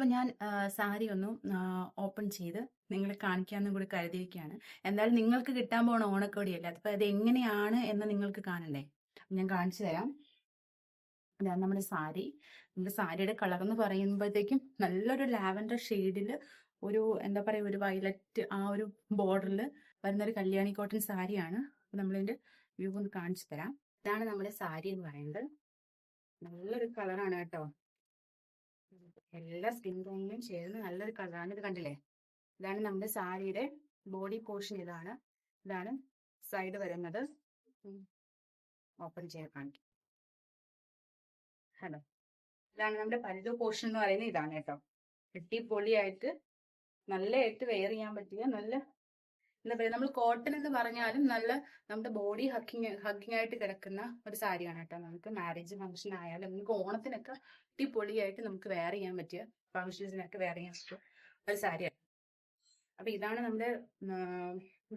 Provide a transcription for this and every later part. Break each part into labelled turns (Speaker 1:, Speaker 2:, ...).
Speaker 1: അപ്പൊ ഞാൻ സാരി ഒന്ന് ഓപ്പൺ ചെയ്ത് നിങ്ങളെ കാണിക്കാമെന്നും കൂടി കരുതിയിരിക്കുകയാണ്. എന്തായാലും നിങ്ങൾക്ക് കിട്ടാൻ പോണ ഓണക്കോടിയല്ലേ, അപ്പൊ അത് എങ്ങനെയാണ് എന്ന് നിങ്ങൾക്ക് കാണണ്ടേ. ഞാൻ കാണിച്ചു തരാം. ഇതാണ് നമ്മുടെ സാരി. നമ്മുടെ സാരിയുടെ കളർ എന്ന് പറയുമ്പോഴത്തേക്കും നല്ലൊരു ലാവൻഡർ ഷെയ്ഡില് ഒരു എന്താ പറയാ ഒരു വയലറ്റ് ആ ഒരു ബോർഡറിൽ വരുന്ന ഒരു കല്യാണി കോട്ടൺ സാരിയാണ്. നമ്മളിതിന്റെ വ്യൂ ഒന്ന് കാണിച്ചു തരാം. ഇതാണ് നമ്മുടെ സാരി എന്ന് പറയുന്നത്. നല്ലൊരു കളറാണ് കേട്ടോ. എല്ലാ സ്കിൻ ടോണിലും ചേർന്ന് നല്ലൊരു കളറാണ്. ഇത് കണ്ടില്ലേ, ഇതാണ് നമ്മുടെ സാരിയുടെ ബോഡി പോർഷൻ. ഇതാണ് സൈഡ് വരുന്നത്. ഓപ്പൺ ചെയ്യാൻ കാണിക്കും. ഹലോ, ഇതാണ് നമ്മുടെ പല്ലു പോർഷൻ എന്ന് പറയുന്നത്. ഇതാണ് കേട്ടോ, അടിപൊളിയായിട്ട് നല്ലതായിട്ട് വെയർ ചെയ്യാൻ പറ്റിയ നല്ല എന്താ പറയുക, നമ്മൾ കോട്ടൺ എന്ന് പറഞ്ഞാലും നല്ല നമ്മുടെ ബോഡി ഹഗ്ഗിങ് ആയിട്ട് കിടക്കുന്ന ഒരു സാരിയാണ് കേട്ടോ. നമുക്ക് മാരേജ് ഫംഗ്ഷൻ ആയാലും നമുക്ക് ഓണത്തിനൊക്കെ അടിപൊളിയായിട്ട് നമുക്ക് വെയർ ചെയ്യാൻ പറ്റിയ ഫംഗ്ഷൻസിനൊക്കെ വെയർ ചെയ്യാൻ പറ്റിയ ഒരു സാരിയാണ്. അപ്പൊ ഇതാണ് നമ്മുടെ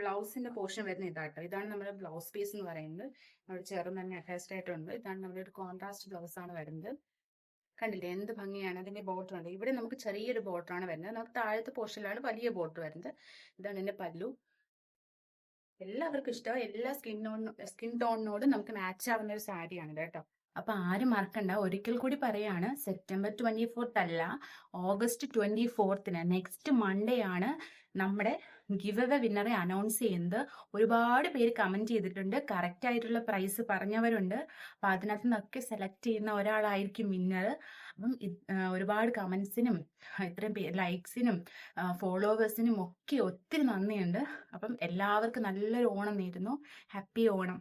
Speaker 1: ബ്ലൗസിന്റെ പോർഷൻ വരുന്ന ഇതാട്ടോ. ഇതാണ് നമ്മുടെ ബ്ലൗസ് പീസ് എന്ന് പറയുന്നത്. അവിടെ ചേർന്ന് തന്നെ അറ്റാച്ച്ഡ് ആയിട്ടുണ്ട്. ഇതാണ് നമ്മുടെ ഒരു കോൺട്രാസ്റ്റ് ബ്ലൗസ് ആണ് വരുന്നത്. കണ്ടില്ലേ എന്ത് ഭംഗിയാണ്. അതിന്റെ ബോർഡർ ഉണ്ട്. ഇവിടെ നമുക്ക് ചെറിയൊരു ബോർഡർ ആണ് വരുന്നത്. നമുക്ക് താഴത്തെ പോർഷനിലാണ് വലിയ ബോർഡർ വരുന്നത്. ഇതാണ് എന്റെ പല്ലു. എല്ലാവർക്കും ഇഷ്ടം, എല്ലാ സ്കിൻ ടോണിനോടും നമുക്ക് മാച്ച് ആവുന്ന ഒരു സാരിയാണ് കേട്ടോ. അപ്പൊ ആരും മറക്കണ്ട, ഒരിക്കൽ കൂടി പറയാണ്, സെപ്റ്റംബർ 24 അല്ല, ഓഗസ്റ്റ് 24 നെക്സ്റ്റ് മൺഡേ ആണ് നമ്മുടെ ഗിവ് അവേ വിന്നറെ അനൗൺസ് ചെയ്യുന്നത്. ഒരുപാട് പേര് കമന്റ് ചെയ്തിട്ടുണ്ട്, കറക്റ്റ് ആയിട്ടുള്ള പ്രൈസ് പറഞ്ഞവരുണ്ട്. അപ്പൊ അതിനകത്ത് നിന്നൊക്കെ സെലക്ട് ചെയ്യുന്ന ഒരാളായിരിക്കും വിന്നർ. അപ്പം ഒരുപാട് കമന്റ്സിനും ഇത്രയും ലൈക്സിനും ഫോളോവേഴ്സിനും ഒക്കെ ഒത്തിരി നന്ദിയുണ്ട്. അപ്പം എല്ലാവർക്കും നല്ലൊരു ഓണം നേരുന്നു. ഹാപ്പി ഓണം.